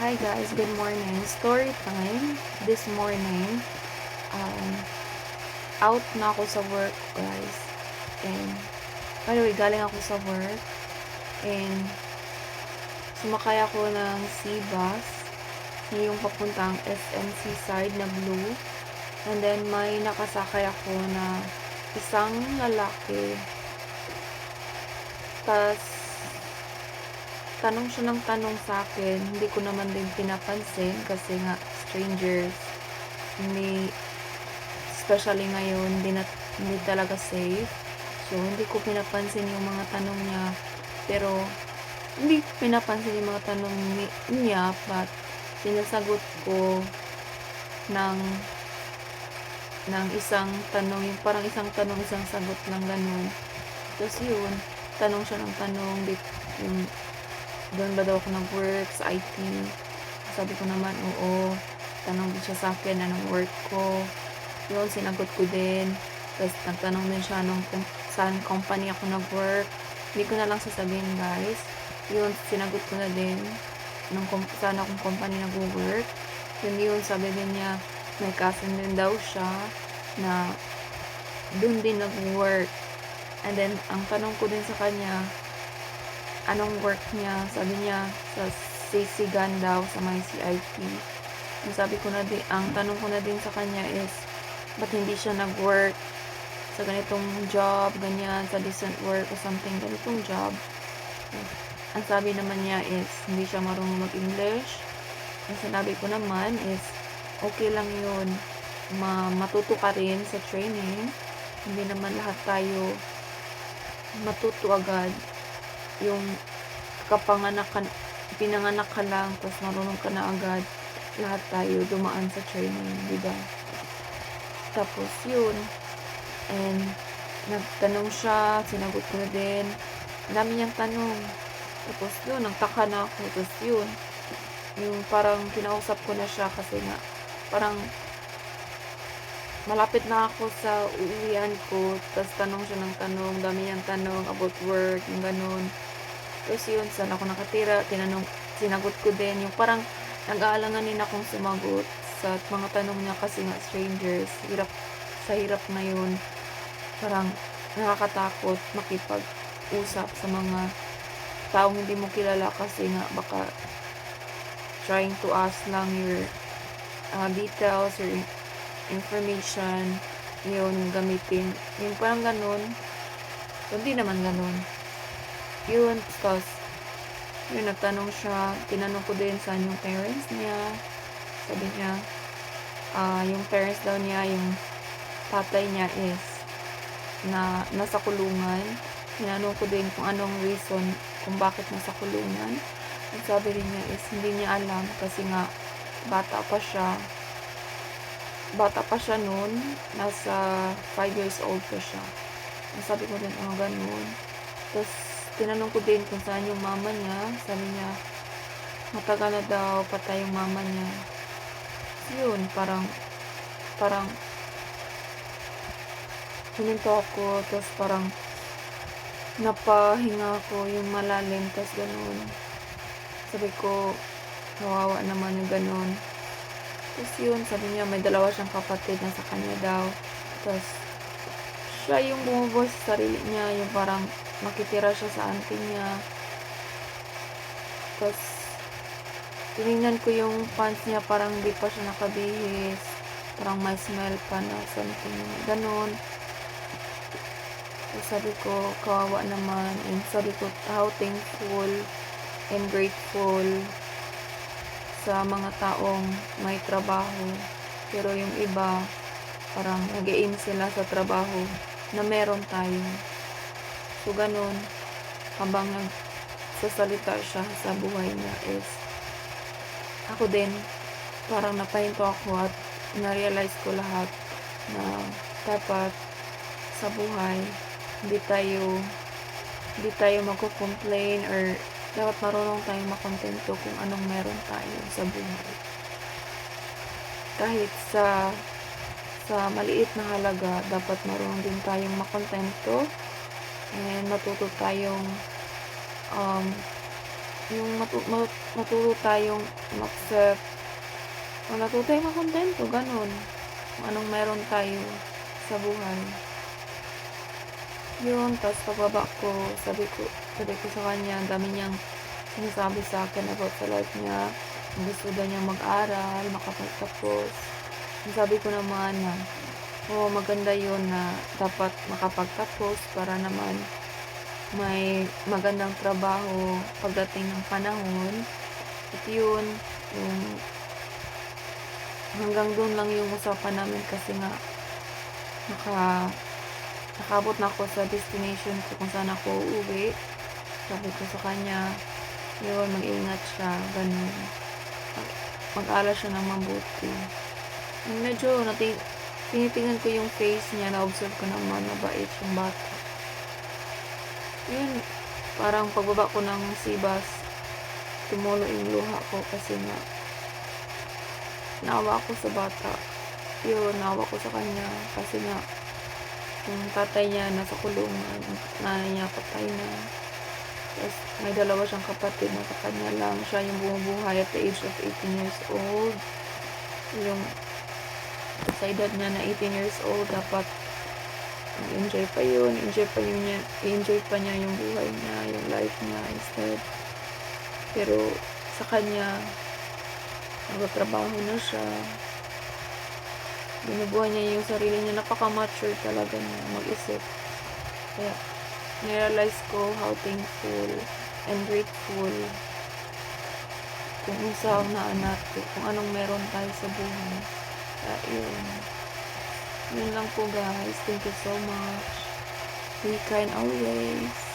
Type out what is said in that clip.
Hi guys, good morning. Story time. This morning, um, out na ako sa work guys. And, by the way, galing ako sa work. And, sumakay ako ng C-bus. Yung papuntang SMC side na blue. And then, may nakasakay ako na isang lalaki. Tas, tanong siya ng tanong sa akin, hindi ko naman din pinapansin kasi nga strangers, hindi, especially ngayon, hindi talaga safe. So, hindi ko pinapansin yung mga tanong niya. Pero, hindi ko pinapansin yung mga tanong niya, but sinasagot ko ng isang tanong, yung parang isang tanong, isang sagot lang ganun. Tapos yun, tanong siya ng tanong, yung doon ba daw ako nag-work sa IT. Sabi ko naman, oo. Tanong din siya sa akin, anong work ko. Yun, sinagot ko din. Tapos nagtanong din siya kung saan company ako nag-work. Hindi ko na lang sasabihin guys. Yun, sinagot ko na din saan akong company nag-work. Yun, sabi din niya, may cousin din daw siya na doon din nag-work. And then, ang tanong ko din sa kanya, anong work niya, sabi niya sa sisigan daw sa may CIT. Sabi ko na din, ang tanong ko na din sa kanya is, ba't hindi siya nag-work sa ganitong job, ganyan, sa decent work o something, ganitong job. Ang sabi naman niya is, hindi siya marunong mag-English. Ang sinabi ko naman is, okay lang yun, matuto ka rin sa training. Hindi naman lahat tayo matuto agad. Yung pinanganak ka lang, tapos marunong ka na agad, lahat tayo dumaan sa training, diba? Tapos yun, and nagtanong siya, sinagot ko na din, ang dami niyang tanong. Tapos yun, nagtaka na ako. Tapos yun, yung parang kinausap ko na siya kasi nga, parang malapit na ako sa uuwian ko. Tapos tanong siya ng tanong, dami niyang tanong about work, yung ganun. Tapos yun, saan ako nakatira, sinagot ko din, yung parang nag-aalanganin akong sumagot sa mga tanong niya kasi nga strangers, hirap na yun, parang nakakatakot makipag-usap sa mga taong hindi mo kilala kasi nga baka trying to ask lang your details, your information, yun, gamitin, yung parang ganun. Hindi naman ganun. Yun, tapos yun, nagtanong siya, tinanong ko din saan yung parents niya. Sabi niya, yung parents daw niya, yung tatay niya is nasa kulungan. Tinanong ko din kung anong reason kung bakit nasa kulungan. Ang sabi rin niya is hindi niya alam kasi nga bata pa siya noon, nasa 5 years old pa siya. Ang sabi ko din, ganun. Tapos tinanong ko din kung saan yung mama niya. Sabi niya, matagal na daw patay yung mama niya. So yun, parang huminto ako, tapos parang napahinga ko yung malalim, tapos ganun. Sabi ko, kawawa naman yung ganun. Tapos yun, sabi niya, may dalawa siyang kapatid na sa kanya daw. Tapos siya yung bumubuhay sa sarili niya, yung parang makitira siya sa auntie niya. Tapos tinignan ko yung pants niya, parang hindi pa siya nakabihis, parang may smell pa na something, ganun. Tapos sabi ko, kawawa naman. And sabi ko, how thankful and grateful sa mga taong may trabaho, pero yung iba parang nag-aim sila sa trabaho na meron tayo. So ganun, habang nagsasalita siya sa buhay niya is ako din parang napahinto ako at na-realize ko lahat na dapat sa buhay hindi tayo magko-complain, or dapat marunong tayong makontento kung anong meron tayo sa buhay. Kahit sa maliit na halaga, dapat marunong din tayong makontento and matuto tayong Natuto tayong umaccept o natuto tayong makontento, gano'n. Kung anong meron tayo sa buhay. Yun, ta's pagbaba ko, sabi ko sa kanya, ang dami niyang sinasabi sa akin about sa life niya. Gusto daw niyang mag-aral, makapagtapos. Sabi ko naman na, oo, maganda yun na dapat makapagtapos para naman may magandang trabaho pagdating ng panahon. At yun, yung hanggang dun lang yung usapan namin kasi nga nakaabot na ako sa destination ko kung saan ako uuwi. Sabi ko sa kanya, yun, mag-ingat siya, ganun. Mag-aral siya ng mabuti. Medyo tinitingnan ko yung face niya, na-observe ko naman, mabait yung bata. Yun, parang pagbaba ko ng sibas, tumulo yung luha ko kasi nga, naawa ako sa bata. Yun, naawa ko sa kanya kasi nga, yung tatay niya nasa kulungan, nanay niya patay na. Tapos may dalawa siyang kapatid na sa kanya lang. Siya yung bumubuhay at the age of 18 years old. Yung sa edad niya na 18 years old, dapat enjoy pa yun. I-enjoy pa niya yung buhay niya, yung life niya instead. Pero sa kanya, nagtatrabaho na siya. Binubuhay niya yung sarili niya. Napaka-mature talaga niya mag-isip. Kaya, nirealize ko how thankful and grateful kung sa unaan natin, kung anong meron tayo sa buhay. Kaya yun lang po guys. Thank you so much. Be kind always.